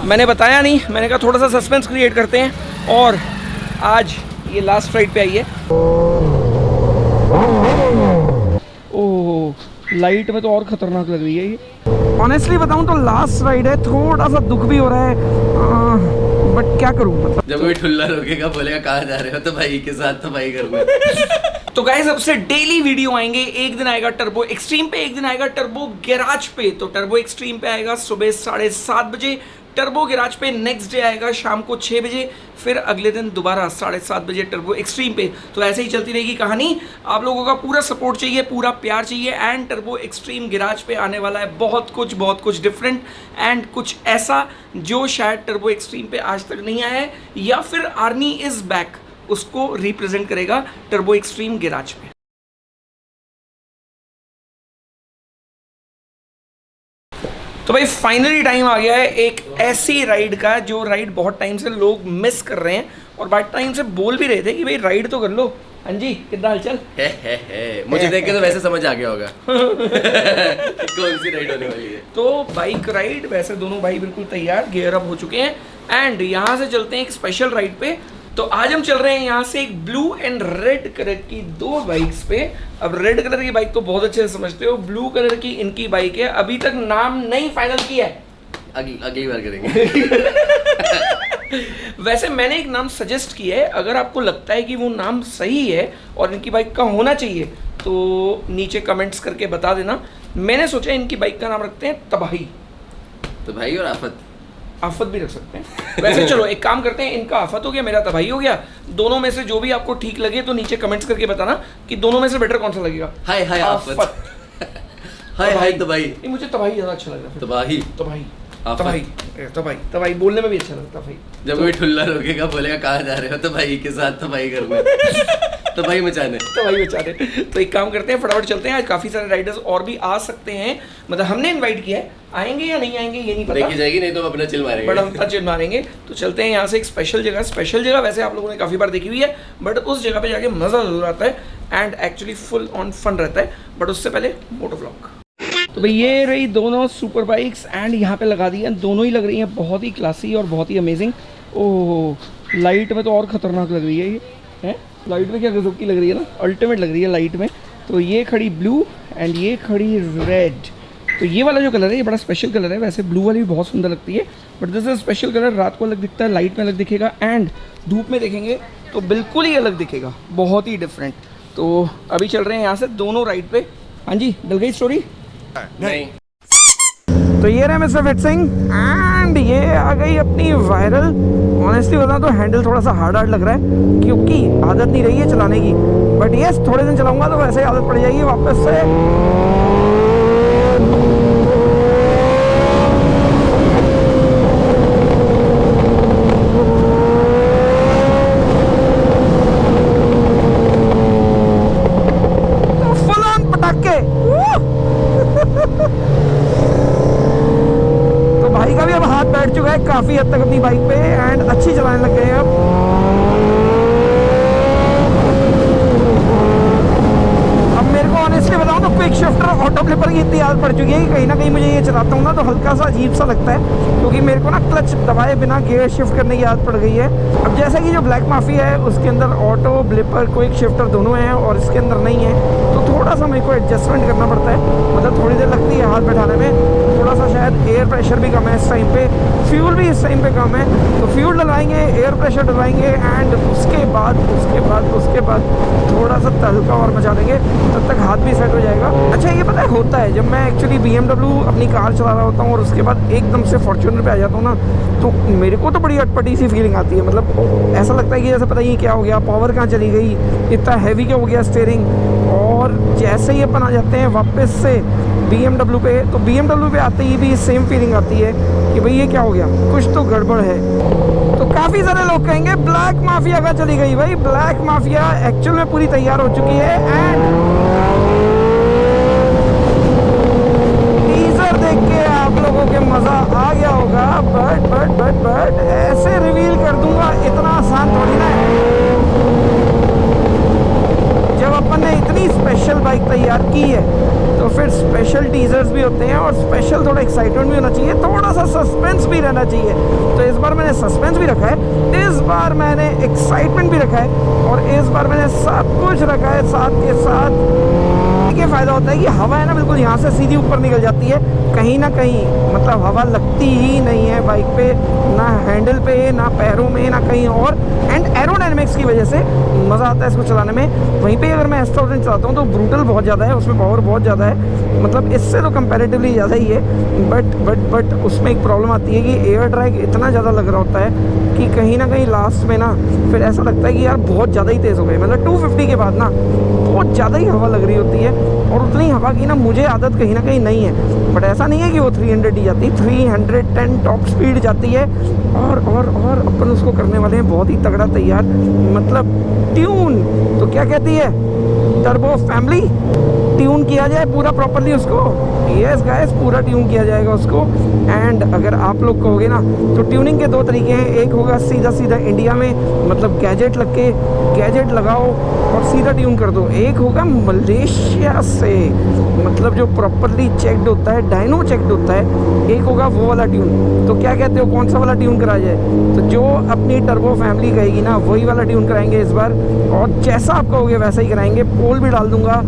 मैंने बताया नहीं, मैंने कहा थोड़ा सा सस्पेंस क्रिएट करते हैं। और आज ये लास्ट राइड पे आई है। ओह, लाइट में तो और खतरनाक लग रही है ये। ऑनेस्टली बताऊं तो लास्ट राइड है, थोड़ा सा दुख भी हो रहा है, बट क्या करूं। मतलब जब कोई ठुल्ला रोकेगा बोलेगा कहाँ जा रहे हो, तो भाई के साथ तो भाई करूंगा। तो गाइस अब से डेली वीडियो आएंगे। एक दिन आएगा टर्बो एक्सट्रीम पे, एक दिन आएगा टर्बो गैराज पे। तो टर्बो एक्सट्रीम पे आएगा सुबह 7:30 बजे, टर्बो गैराज पे नेक्स्ट डे आएगा शाम को 6 बजे, फिर अगले दिन दोबारा 7:30 बजे टर्बो एक्सट्रीम पे। तो ऐसे ही चलती रहेगी कहानी। आप लोगों का पूरा सपोर्ट चाहिए, पूरा प्यार चाहिए। एंड टर्बो एक्सट्रीम गैराज पे आने वाला है बहुत कुछ डिफरेंट एंड कुछ ऐसा जो शायद टर्बो एक्सट्रीम पे आज तक नहीं आया है, या फिर आर्मी इज बैक उसको रिप्रेजेंट करेगा टर्बो एक्सट्रीम गैराज पे। तो भाई फाइनली टाइम आ गया है एक ऐसी राइड का जो राइड बहुत टाइम से लोग मिस कर रहे हैं और बहुत टाइम से बोल भी रहे थे कि भाई राइड तो कर लो। हाँ जी, कितना हालचाल है। मुझे देख के तो वैसे समझ आ गया होगा कौन सी राइड होने वाली है। तो बाइक राइड, वैसे दोनों भाई बिल्कुल तैयार, गियर अप हो चुके हैं एंड यहाँ से चलते हैं एक स्पेशल राइड पे। तो आज हम चल रहे हैं यहाँ से एक ब्लू एंड रेड कलर की दो बाइक्स पे। अब रेड कलर की बाइक तो बहुत अच्छे से समझते हो, ब्लू कलर की इनकी बाइक है। अभी तक नाम नहीं फाइनल किया है, अगली बार करेंगे। वैसे मैंने एक नाम सजेस्ट किया है, अगर आपको लगता है कि वो नाम सही है और इनकी बाइक का होना चाहिए तो नीचे कमेंट्स करके बता देना। मैंने सोचा इनकी बाइक का नाम रखते हैं तबाही। तो भाई और आफत भी रख सकते हैं। वैसे चलो एक काम करते हैं, इनका आफत हो गया, मेरा तबाही हो गया। दोनों में से जो भी आपको ठीक लगे तो नीचे कमेंट्स करके बताना कि दोनों में से बेटर कौन सा लगेगा। हाय हाय आफत, हाय हाय तबाही। मुझे तबाही ज़्यादा अच्छा लग रहा है। तबाही तबाही बोलने में भी अच्छा लगता है भाई। जब कोई ठुल्ला रोकेगा बोलेगा कहाँ जा रहे हो, तो भाई के साथ तो भाई करूंगा। तबाही मचाने। तो एक काम करते हैं, फटाफट चलते हैं। आज काफी सारे राइडर्स और भी आ सकते हैं, मतलब हमने इनवाइट किया है, आएंगे या नहीं आएंगे ये नहीं पता, देखी जाएगी, नहीं तो हम अपना चिल मारेंगे। बट हम अपना चिल मारेंगे। तो चलते हैं यहाँ से एक स्पेशल जगह वैसे आप लोगों ने काफी बार देखी हुई है, बट उस जगह पे जाके मजा जरूर आता है and actually full on fun रहता है। बट उससे पहले मोटो व्लॉग। तो भाई ये रही दोनों सुपर बाइक्स एंड यहाँ पे लगा दी है, दोनों ही लग रही हैं बहुत ही क्लासी और बहुत ही अमेजिंग। ओह, लाइट में तो और ख़तरनाक लग रही है ये, है लाइट में क्या गजब की लग रही है ना, अल्टीमेट लग रही है लाइट में। तो ये खड़ी ब्लू एंड ये खड़ी रेड। तो ये वाला जो कलर है ये बड़ा स्पेशल कलर है। वैसे ब्लू वाली भी बहुत सुंदर लगती है, but this is special colour. रात को अलग दिखता है, लाइट में अलग दिखेगा एंड धूप में देखेंगे तो बिल्कुल ही अलग दिखेगा, बहुत ही डिफरेंट। तो अभी चल रहे हैं यहाँ से दोनों राइड पे। हाँ जी, डल गई स्टोरी नहीं। तो ये रहे मिस्टर फिट सिंह एंड ये आ गई अपनी वायरल। ऑनेस्टली बताऊं तो हैंडल थोड़ा सा हार्ड लग रहा है क्योंकि आदत नहीं रही है चलाने की, बट यस थोड़े दिन चलाऊंगा तो वैसे ही आदत पड़ जाएगी वापस से। तो फुल ऑन पटाखे। तो भाई का भी अब हाथ बैठ चुका है काफी हद तक अपनी बाइक पे एंड अच्छी चलाने लग गए हैं अब। मेरे को ऑनेस्टली बताऊं तो क्विक शिफ्टर ऑटो फ्लिपर की इतनी आदत पड़ चुकी है कि कहीं ना कहीं मुझे ये चलाता हूँ ना तो हल्का सा अजीब सा लगता है, क्योंकि मेरे को ना क्लच दबाए बिना गियर शिफ्ट करने की आदत पड़ गई है। अब जैसा कि जो ब्लैक माफिया है उसके अंदर ऑटो ब्लिपर क्विक शिफ्टर दोनों हैं और इसके अंदर नहीं है, तो थोड़ा सा मेरे को एडजस्टमेंट करना पड़ता है, मतलब थोड़ी देर लगती है हाथ बैठाने में। थोड़ा सा शायद एयर प्रेशर भी कम है इस टाइम पे, फ्यूल भी इस टाइम पे कम है। तो फ्यूल डलवाएंगे, एयर प्रेशर डलवाएंगे एंड उसके बाद थोड़ा सा तहलका और मचा देंगे, तब तक हाथ भी सेट हो जाएगा। अच्छा ये पता है होता है, जब मैं एक्चुअली BMW अपनी कार चला रहा होता हूँ और उसके बाद एकदम से फॉर्च्यूनर पे आ जाता हूँ ना, तो मेरे को तो बड़ी अटपटी सी फीलिंग आती है। मतलब ऐसा लगता है कि जैसे पता ही क्या हो गया, पावर कहाँ चली गई, इतना हैवी क्या हो गया स्टीयरिंग। और जैसे ही अपन आ जाते हैं वापस से BMW पे, तो BMW पे आते ही भी सेम फीलिंग आती है कि भाई ये क्या हो गया, कुछ तो गड़बड़ है। तो काफ़ी सारे लोग कहेंगे ब्लैक माफिया का चली गई। भाई ब्लैक माफिया एक्चुअल में पूरी तैयार हो चुकी है एंड टीजर देख के आप लोगों के मज़ा आ गया होगा, बट ऐसे रिवील कर दूंगा इतना आसान थोड़ी ना है। जब अपन ने इतनी स्पेशल बाइक तैयार की है तो फिर स्पेशल टीजर्स भी होते हैं और स्पेशल थोड़ा एक्साइटमेंट भी होना चाहिए, थोड़ा सा सस्पेंस भी रहना चाहिए। तो इस बार मैंने सस्पेंस भी रखा है, इस बार मैंने एक्साइटमेंट भी रखा है और इस बार मैंने सब कुछ रखा है साथ के साथ। ये फ़ायदा होता है कि हवा है ना बिल्कुल यहाँ से सीधी ऊपर निकल जाती है, कहीं ना कहीं मतलब हवा लगती ही नहीं है बाइक पे, ना हैंडल पे, ना पैरों में, ना कहीं और। एंड एरोडायनेमिक्स की वजह से मज़ा आता है इसको चलाने में। वहीं पे अगर मैं S1000 चलाता हूँ तो ब्रूटल बहुत ज़्यादा है, उसमें पावर बहुत ज़्यादा है, मतलब इससे तो कंपैरेटिवली ज़्यादा ही है। बट उसमें एक प्रॉब्लम आती है कि एयर ड्रैग इतना ज़्यादा लग रहा होता है कि कहीं ना कहीं लास्ट में ना फिर ऐसा लगता है कि यार बहुत ज़्यादा ही तेज़ हो गए। मतलब 250 के बाद ना बहुत ज़्यादा ही हवा लग रही होती है और उतनी हवा की ना मुझे आदत कहीं ना कहीं नहीं है। बट ऐसा नहीं है कि वो 300 ही जाती, 310 टॉप स्पीड जाती है और अपन उसको करने वाले हैं बहुत ही तगड़ा तैयार, मतलब ट्यून। तो क्या कहती है टर्बो फैमिली, ट्यून किया जाए पूरा प्रॉपर्ली उसको। यस गाइस, पूरा ट्यून किया जाएगा उसको। एंड अगर आप लोग कहोगे ना तो ट्यूनिंग के दो तरीके हैं, एक होगा सीधा सीधा इंडिया में, मतलब गैजेट लग के गैजेट लगाओ और सीधा ट्यून कर दो। एक होगा मलेशिया से, मतलब जो प्रॉपर्ली चेक्ड होता है, डायनो चेक्ड होता है, एक होगा वो वाला ट्यून। तो क्या कहते हो कौन सा वाला ट्यून करा जाए? तो जो अपनी टर्बो फैमिली कहेगी ना वही वाला ट्यून कराएंगे इस बार, और जैसा आप कहोगे वैसा ही कराएंगे। पोल भी डाल दूंगा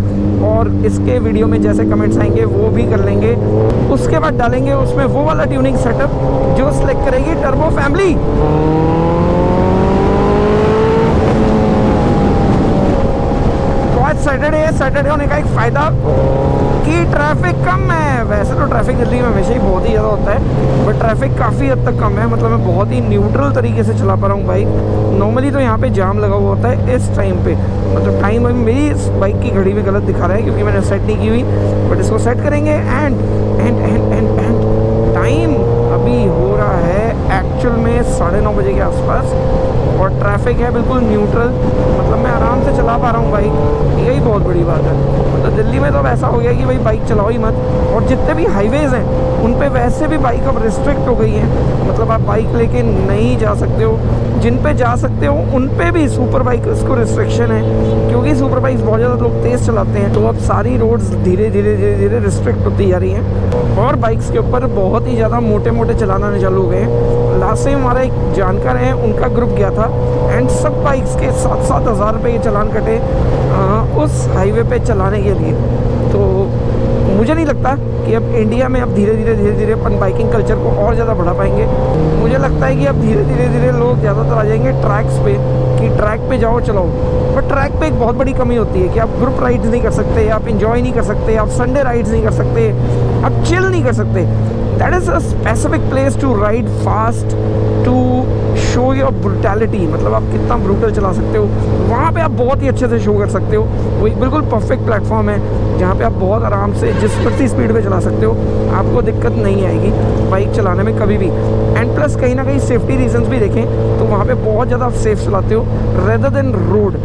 और इसके वीडियो में जैसे कमेंट्स आएंगे वो भी कर लेंगे। उसके बाद डालेंगे उसमें वो वाला ट्यूनिंग सेटअप जो सिलेक्ट करेगी टर्बो फैमिली। तो आज सैटरडे होने का एक फ़ायदा कि ट्रैफिक कम है। वैसे तो ट्रैफिक दिल्ली में हमेशा ही बहुत ही ज़्यादा होता है, बट ट्रैफिक काफ़ी हद तक कम है। मतलब मैं बहुत ही न्यूट्रल तरीके से चला पा रहा हूँ बाइक। नॉर्मली तो यहाँ पे जाम लगा हुआ होता है इस टाइम पे, मतलब टाइम अभी मेरी इस बाइक की घड़ी में गलत दिखा रहा है क्योंकि मैंने सेट नहीं की हुई, बट इसको सेट करेंगे। एंड टाइम अभी हो रहा है एक्चुअल में 9:30 बजे के आसपास और ट्रैफिक है बिल्कुल न्यूट्रल, मतलब मैं आराम से चला पा रहा हूँ बाइक। यही बहुत बड़ी बात है। मतलब दिल्ली में तो अब ऐसा हो गया कि भाई बाइक चलाओ ही मत, और जितने भी हाईवेज़ हैं उन पे वैसे भी बाइक अब रिस्ट्रिक्ट हो गई है, मतलब आप बाइक लेके नहीं जा सकते हो। जिन पे जा सकते हो उन पे भी सुपर बाइकर्स को रिस्ट्रिक्शन है, क्योंकि सुपर बाइक्स बहुत ज़्यादा लोग तेज़ चलाते हैं। तो अब सारी रोड्स धीरे धीरे रिस्ट्रिक्ट होती जा रही हैं और बाइक्स के ऊपर बहुत ही ज़्यादा मोटे मोटे चलाना चालू हो गए हैं। लास्ट टाइम हमारा एक जानकार है, उनका ग्रुप गया था एंड सब बाइक्स के 7-7 हज़ार रुपये के चालान कटे उस हाईवे पे चलाने के लिए। तो मुझे नहीं लगता कि अब इंडिया में अब धीरे धीरे अपन बाइकिंग कल्चर को और ज़्यादा बढ़ा पाएंगे। मुझे लगता है कि अब धीरे धीरे लोग ज़्यादातर आ जाएंगे ट्रैक्स पे, कि ट्रैक पे जाओ चलाओ। बट ट्रैक पे एक बहुत बड़ी कमी होती है कि आप ग्रुप राइड्स नहीं कर सकते, आप इंजॉय नहीं कर सकते, आप संडे राइड्स नहीं कर सकते, आप चिल नहीं कर सकते। That is a specific place to ride fast, to show your brutality, मतलब आप कितना ब्रूटल चला सकते हो वहाँ पे आप बहुत ही अच्छे से शो कर सकते हो। वो एक बिल्कुल परफेक्ट प्लेटफॉर्म है जहाँ पे आप बहुत आराम से जिस प्रति स्पीड पे चला सकते हो, आपको दिक्कत नहीं आएगी बाइक चलाने में कभी भी। एंड प्लस कहीं ना कहीं सेफ्टी रीजंस भी देखें तो वहाँ पे बहुत ज़्यादा आप सेफ चलाते हो रेदर देन रोड।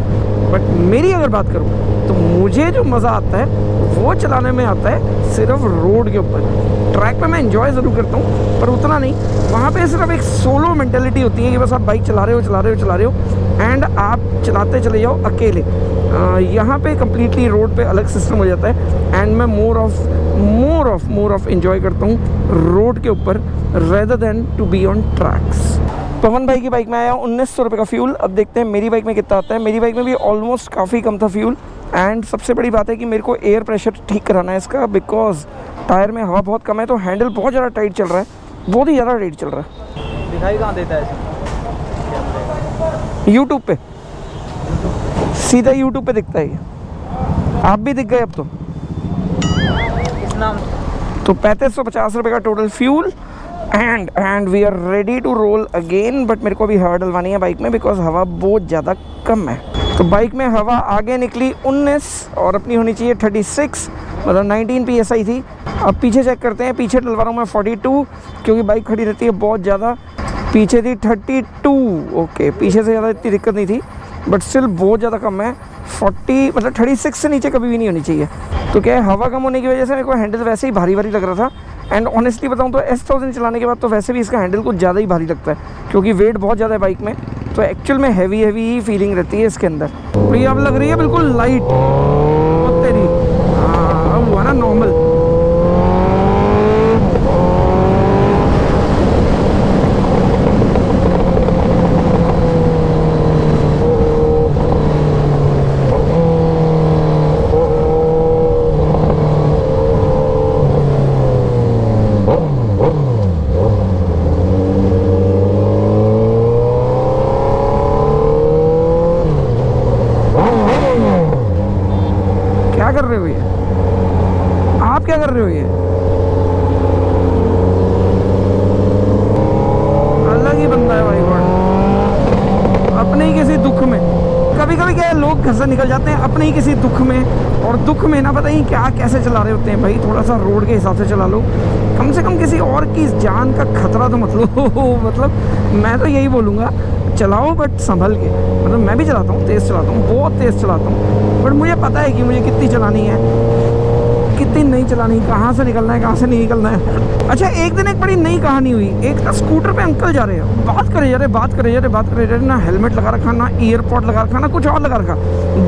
बट मेरी अगर बात करूँ तो मुझे जो मज़ा आता है वो चलाने में आता है सिर्फ रोड के ऊपर। ट्रैक पे मैं एंजॉय ज़रूर करता हूँ पर उतना नहीं। वहाँ पे सिर्फ एक सोलो मेंटेलिटी होती है कि बस आप बाइक चला रहे हो एंड आप चलाते चले जाओ अकेले। यहाँ पे कम्प्लीटली रोड पे अलग सिस्टम हो जाता है एंड मैं मोर ऑफ एंजॉय करता हूँ रोड के ऊपर rather than to be on tracks. Pawan भाई की बाइक में आया 1900 रुपये का फ्यूल। अब देखते हैं मेरी बाइक में कितना आता है। मेरी बाइक में भी ऑलमोस्ट काफ़ी कम था फ्यूल। एंड सबसे बड़ी बात है कि मेरे को एयर प्रेशर ठीक कराना है इसका, बिकॉज टायर में हवा बहुत कम है तो हैंडल बहुत ज़्यादा टाइट चल रहा है, बहुत ही ज़्यादा टाइट चल रहा है। दिखाई कहाँ देता है यूट्यूब पे, सीधा यूट्यूब पे दिखता है ये। आप भी दिख गए अब तो। किस नाम? तो 3550 रुपये का total fuel and we are ready to roll again. But मेरे को अभी हवा डलवानी है बाइक में बिकॉज हवा बहुत ज़्यादा कम है। तो बाइक में हवा आगे निकली 19 और अपनी होनी चाहिए 36, मतलब 19 PSI थी। अब पीछे चेक करते हैं, पीछे डलवा रहा हूँ मैं 42 क्योंकि बाइक खड़ी रहती है बहुत ज़्यादा। पीछे थी 32, ओके पीछे से ज़्यादा इतनी दिक्कत नहीं थी बट स्टिल बहुत ज़्यादा कम है। 40 मतलब 36 से नीचे कभी भी नहीं होनी चाहिए। तो क्या है, हवा कम होने की वजह से मेरे को हैंडल वैसे ही भारी लग रहा था। एंड ऑनेस्टली बताऊं तो S1000 चलाने के बाद तो वैसे भी इसका हैंडल कुछ ज़्यादा ही भारी लगता है क्योंकि वेट बहुत ज़्यादा है बाइक में, तो एक्चुअल में हैवी ही फीलिंग रहती है इसके अंदर। तो ये अब लग रही है बिल्कुल लाइट। अब हुआ ना नॉर्मल। क्या कर रहे हो ये? आप क्या कर रहे हो ये? अलग ही बंदा है भाई गॉड, अपने ही किसी दुख में। कभी कभी क्या है, लोग घर से निकल जाते हैं अपने ही किसी दुख में, और दुख में ना पता ही क्या कैसे चला रहे होते हैं। भाई थोड़ा सा रोड के हिसाब से चला लो, कम से कम किसी और की जान का खतरा तो मत लो। मतलब मैं तो यही बोलूँगा, चलाओ बट संभल के। मतलब मैं भी चलाता हूँ, तेज़ चलाता हूँ, बहुत तेज़ चलाता हूँ, बट मुझे पता है कि मुझे कितनी चलानी है, कितनी नहीं चलानी, कहाँ से निकलना है, कहाँ से नहीं निकलना है। अच्छा, एक दिन एक बड़ी नई कहानी हुई। एक ना स्कूटर पे अंकल जा रहे हैं, बात करे जा रहे, ना हेलमेट लगा रखा, ना ईयरपॉड लगा रखा, ना कुछ और लगा रखा,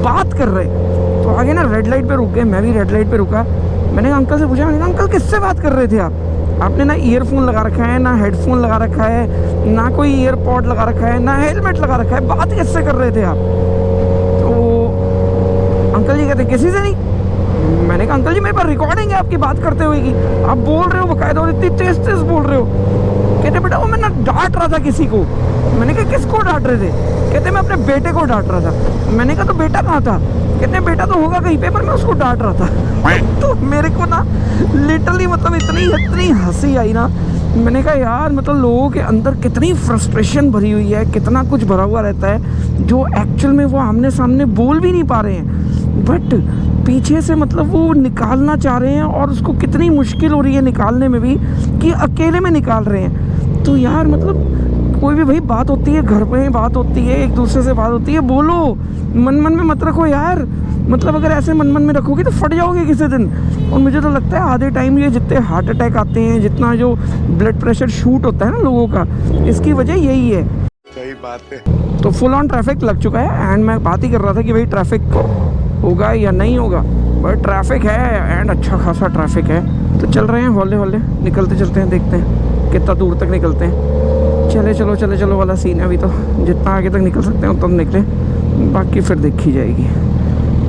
बात कर रहे। तो आगे ना रेड लाइट पे रुक गए, मैं भी रेड लाइट पे रुका। मैंने कहा अंकल से पूछा, मैंने कहा अंकल किससे बात कर रहे थे आप? आपने ना ईयरफोन लगा रखा है, ना हेडफोन लगा रखा है, ना कोई ईयरपॉड लगा रखा है, ना हेलमेट लगा रखा है, बात किससे कर रहे थे आप? तो अंकल जी कहते किसी से नहीं। मैंने कहा अंकल जी मेरे पास रिकॉर्डिंग है आपकी बात करते हुए की, आप बोल रहे हो बकायदा और इतनी तेज तेज बोल रहे हो। कहते बेटा वो मैं ना डांट रहा था किसी को। मैंने कहा किसको डांट रहे थे? कहते मैं अपने बेटे को डांट रहा था। मैंने कहा तो बेटा कहाँ था? कहते बेटा तो होगा कहीं पे, पर मैं उसको डांट रहा था। तो मेरे को ना लिटरली मतलब इतनी हंसी आई ना। मैंने कहा यार मतलब लोगों के अंदर कितनी फ्रस्ट्रेशन भरी हुई है, कितना कुछ भरा हुआ रहता है जो एक्चुअल में वो आमने सामने बोल भी नहीं पा रहे हैं, बट पीछे से मतलब वो निकालना चाह रहे हैं, और उसको कितनी मुश्किल हो रही है निकालने में भी कि अकेले में निकाल रहे हैं। तो यार मतलब कोई भी भाई बात होती है, घर पे बात होती है, एक दूसरे से बात होती है, बोलो, मन में मत रखो यार। मतलब अगर ऐसे मन में रखोगे तो फट जाओगे किसी दिन। और मुझे तो लगता है आधे टाइम ये जितने हार्ट अटैक आते हैं, जितना जो ब्लड प्रेशर शूट होता है ना लोगों का, इसकी वजह यही है। सही बात है। तो फुल ऑन ट्रैफिक लग चुका है, एंड मैं बात ही कर रहा था कि भाई ट्रैफिक होगा या नहीं होगा, बट ट्रैफिक है एंड अच्छा खासा ट्रैफिक है। तो चल रहे हैं हौले हौले, निकलते चलते हैं, देखते हैं कितना दूर तक निकलते हैं। चले चलो वाला सीन है अभी, तो जितना आगे तक निकल सकते हैं उतना निकले, बाकी फिर देखी जाएगी।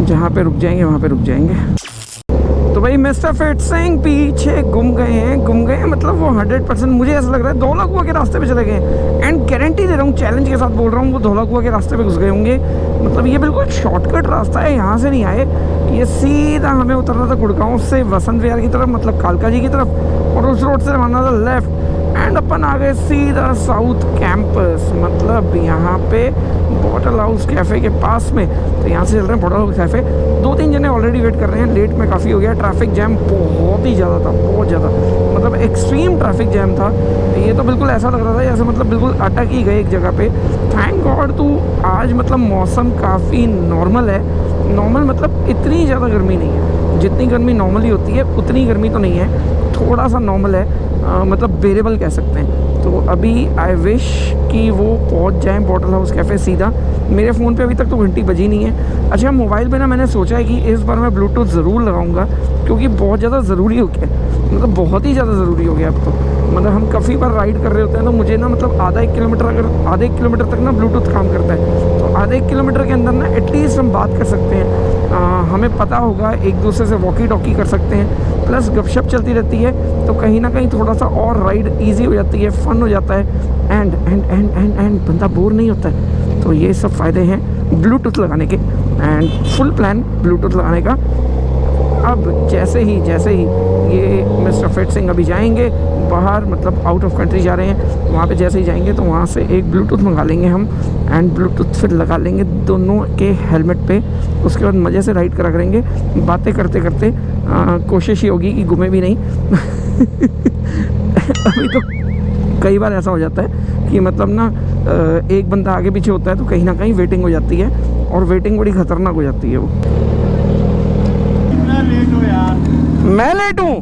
जहाँ पे रुक जाएंगे वहाँ पे रुक जाएंगे। तो भाई मिस्टर फिट सिंह पीछे गुम गए हैं मतलब वो 100% मुझे ऐसा लग रहा है धौलाकुआं के रास्ते पे चले गए। एंड गारंटी दे रहा हूँ, चैलेंज के साथ बोल रहा हूँ, वो धौलाकुआं के रास्ते पे घुस गए होंगे। मतलब ये बिल्कुल शॉर्टकट रास्ता है, यहाँ से नहीं आए, ये सीधा हमें उतरना था गुड़गांव से वसंत विहार की तरफ, मतलब कालका जी की तरफ, और उस रोड से आना था लेफ्ट, एंड अपन आ गए सीधा साउथ कैंपस, मतलब यहाँ पे बॉटल हाउस कैफ़े के पास में। तो यहाँ से चल रहे हैं बॉटल हाउस कैफ़े। 2-3 जने ऑलरेडी वेट कर रहे हैं, लेट में काफ़ी हो गया। ट्रैफिक जैम बहुत ही ज़्यादा था, बहुत ज़्यादा, मतलब एक्सट्रीम ट्रैफिक जैम था। ये तो बिल्कुल ऐसा लग रहा था जैसे मतलब बिल्कुल अटक ही गए एक जगह पे। थैंक गॉड तो आज मतलब मौसम काफ़ी नॉर्मल है। नॉर्मल मतलब इतनी ज़्यादा गर्मी नहीं है, जितनी गर्मी नॉर्मली होती है उतनी गर्मी तो नहीं है, थोड़ा सा नॉर्मल है, मतलब बेरेबल कह सकते हैं। तो अभी आई विश कि वो पहुंच जाएं बॉटल हाउस कैफ़े सीधा। मेरे फ़ोन पे अभी तक तो घंटी बजी नहीं है। अच्छा, मोबाइल पे ना मैंने सोचा है कि इस बार मैं ब्लूटूथ ज़रूर लगाऊंगा, क्योंकि बहुत ज़्यादा ज़रूरी हो गया, मतलब बहुत ही ज़्यादा ज़रूरी हो गया अब तो। मतलब हम काफ़ी बार राइड कर रहे होते हैं तो मुझे ना मतलब आधा एक किलोमीटर तक ना ब्लूटूथ काम करता है। तो आधे 1 किलोमीटर के अंदर ना एटलीस्ट हम बात कर सकते हैं, हमें पता होगा, एक दूसरे से वॉकी टॉकी कर सकते हैं, प्लस गपशप चलती रहती है, तो कहीं ना कहीं थोड़ा सा और राइड ईजी हो जाती है, फन हो जाता है, एंड बंदा बोर नहीं होता है। तो ये सब फ़ायदे हैं ब्लूटूथ लगाने के, एंड फुल प्लान ब्लूटूथ लगाने का। अब जैसे ही ये मिस्टर फिट सिंह अभी जाएंगे बाहर, मतलब आउट ऑफ कंट्री जा रहे हैं, वहाँ पे जैसे ही जाएंगे तो वहाँ से एक ब्लूटूथ मंगा लेंगे हम, एंड ब्लूटूथ फिर लगा लेंगे दोनों के हेलमेट पे। उसके बाद मज़े से राइड करा करेंगे, बातें करते करते। कोशिश ही होगी कि घूमे भी नहीं। अभी तो कई बार ऐसा हो जाता है कि मतलब ना एक बंदा आगे पीछे होता है तो कहीं ना कहीं वेटिंग हो जाती है, और वेटिंग बड़ी ख़तरनाक हो जाती है वो। लेट हो यार। मैं लेट हूँ?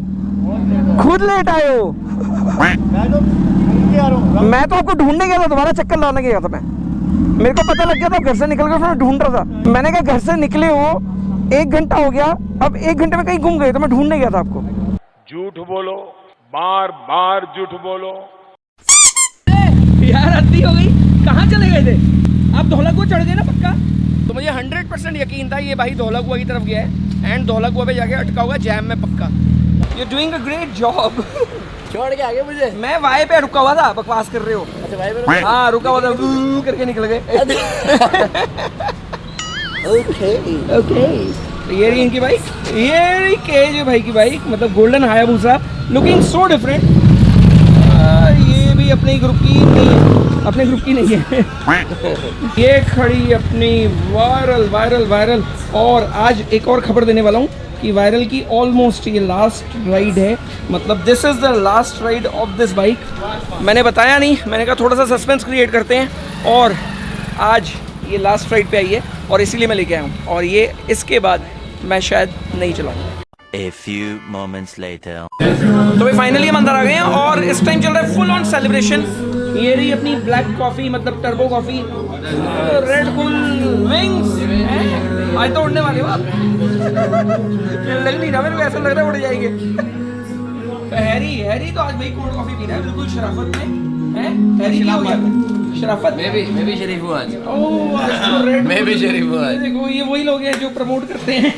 खुद लेट आए हो? मैं तो आपको ढूंढने गया था, तुम्हारा चक्कर लाने गया था मैं। मेरे को पता लग गया था घर से निकल कर, फिर ढूंढ रहा था। मैंने कहा घर से निकले हो 1 घंटा हो गया, अब 1 घंटे में कहीं घूम गए तो मैं ढूंढने गया था आपको। झूठ बोलो, बार बार झूठ बोलो। यार हद्दी हो गई, कहाँ चले गए थे आप? धौलाकुआ चढ़ गए ना पक्का? तो मुझे 100% यकीन था ये भाई धौलाकुआ की तरफ गया है एंड धौलाकुआ पे जाके अटका होगा जैम में पक्का। You doing a great job. छोड़ के आगे मुझे। मैं वाई पे रुका हुआ था, बकवास कर रहे हो। अच्छा भाई मेरे हाँ रुका हुआ था, वू करके निकल गए। ओके ओके, ये रही इनकी बाइक, ये रही केज भाई की बाइक, मतलब golden Hayabusa, looking so different. ये भी अपने ग्रुप की नहीं है, अपने ग्रुप की नहीं है। ये खड़ी अपनी वायरल वायरल वायरल। और आज एक और खबर देने वाला हूँ कि वायरल की ऑलमोस्ट ये लास्ट राइड है, मतलब this is the last ride of this bike. मैंने बताया नहीं, मैंने कहा थोड़ा सा सस्पेंस क्रिएट करते हैं और आज ये लास्ट राइड पे आई है और इसीलिए मैं लेके आया हूँ और ये इसके बाद मैं शायद नहीं चलाऊँगा। A few moments later. तो भाई फाइनली हम अंदर आ गए हैं और इस टाइम चल रहा है फुल ऑन सेलिब्रेशन। ये रही अपनी ब्लैक कॉफ़ी, मतलब turbo coffee, red bull wings. आज तो उड़ने वाले हो आप। लग नहीं रहा मेरे को, ऐसा लग रहा है उड़ जाएंगे। तो हैरी तो आज भाई कोल्ड कॉफ़ी पी रहा है बिल्कुल शराफत में। है हैरी क्या हो गया? शराफत। मैं भी शरीफ हूँ आज। ओह आज तो रेड मैं भी शरीफ हूँ आज। देखो ये वही लोग हैं जो प्रमोट करते हैं।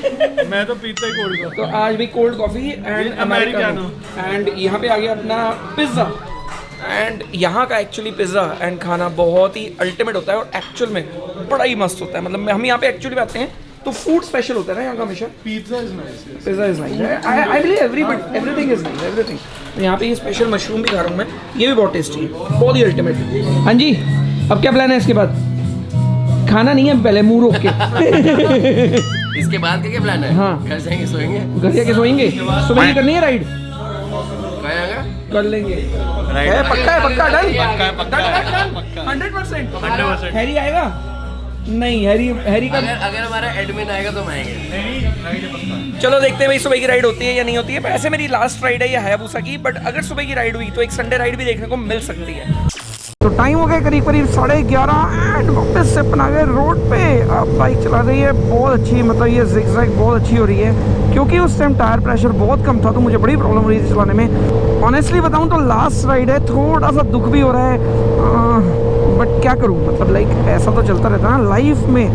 मैं तो पीता ही कोल्ड कॉफी। तो आज भी cold coffee and americano and यहाँ पे आ गया अपना पिज़्ज़ा। एंड यहाँ का एक्चुअली पिज़्ज़ा एंड खाना बहुत ही अल्टीमेट होता है और एक्चुअल में बड़ा ही मस्त होता है। मतलब हम यहाँ पे एक्चुअली में आते हैं तो फूड स्पेशल होता है ना यहाँ का हमेशा। Pizza is nice. Pizza is nice, I believe everything is nice, everything. यहाँ पे ये स्पेशल मशरूम भी खा रहा हूँ मैं, ये भी बहुत टेस्टी है, बहुत ही अल्टीमेट। हाँ जी, अब क्या प्लान है इसके बाद? खाना नहीं है, पहले मुंह रोक के। इसके बाद क्या प्लान है? हाँ। घर जाएंगे, सोएंगे। घर जाके सोएंगे, सुबह की करनी है राइड, कहाँ आएगा? कर लेंगे। है पक्का डन, 100%। हैरी आएगा? नहीं, हैरी का अगर हमारा एडमिन आएगा तो हम आएंगे। चलो देखते हैं भाई सुबह की राइड होती है या नहीं होती है। पर ऐसे मेरी लास्ट राइड है ये हायाबुसा की, बट अगर सुबह की राइड हुई तो एक संडे राइड भी देखने को मिल सकती है। तो टाइम हो गया करीब 11:30 एंड वापस से अपन आ गए रोड पे। अब बाइक चला रही है बहुत अच्छी, मतलब ये जिगजैग बहुत अच्छी हो रही है क्योंकि उस टाइम टायर प्रेशर बहुत कम था तो मुझे बड़ी प्रॉब्लम हो रही थी चलाने में। ऑनेस्टली बताऊं तो लास्ट राइड है, थोड़ा सा दुख भी हो रहा है बट क्या करूं, मतलब लाइक ऐसा तो चलता रहता है ना लाइफ में।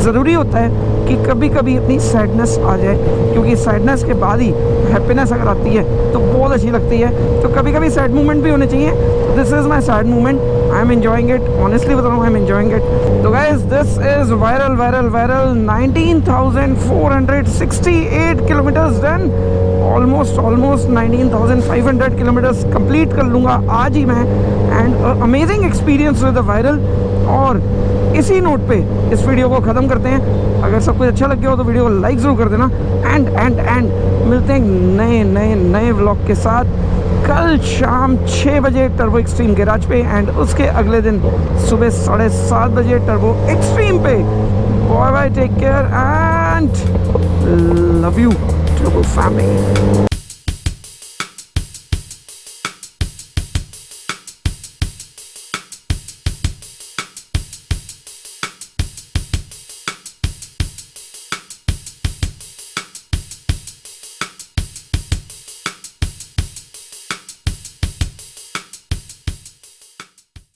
ज़रूरी होता है कि कभी कभी अपनी सैडनेस आ जाए क्योंकि सैडनेस के बाद ही हैप्पीनेस अगर आती है तो बहुत अच्छी लगती है। तो कभी कभी सैड मोमेंट भी होने चाहिए। This is my sad moment, I am enjoying it, honestly बता रहा हूँ, आई एम एंजॉइंग इट। तो guys this is viral 19,468 kilometres done, almost 19,500 kilometres complete कर लूँगा आज ही मैं। And amazing experience with the viral. और इसी नोट पे इस वीडियो को ख़त्म करते हैं। अगर सब कुछ अच्छा लग गया हो तो वीडियो को लाइक ज़रूर कर देना। एंड मिलते हैं नए व्लॉग के साथ कल शाम 6 बजे टर्बो एक्सट्रीम गैराज पे एंड उसके अगले दिन सुबह 7:30 बजे टर्बो एक्सट्रीम पे। Bye bye, take care and love you turbo family.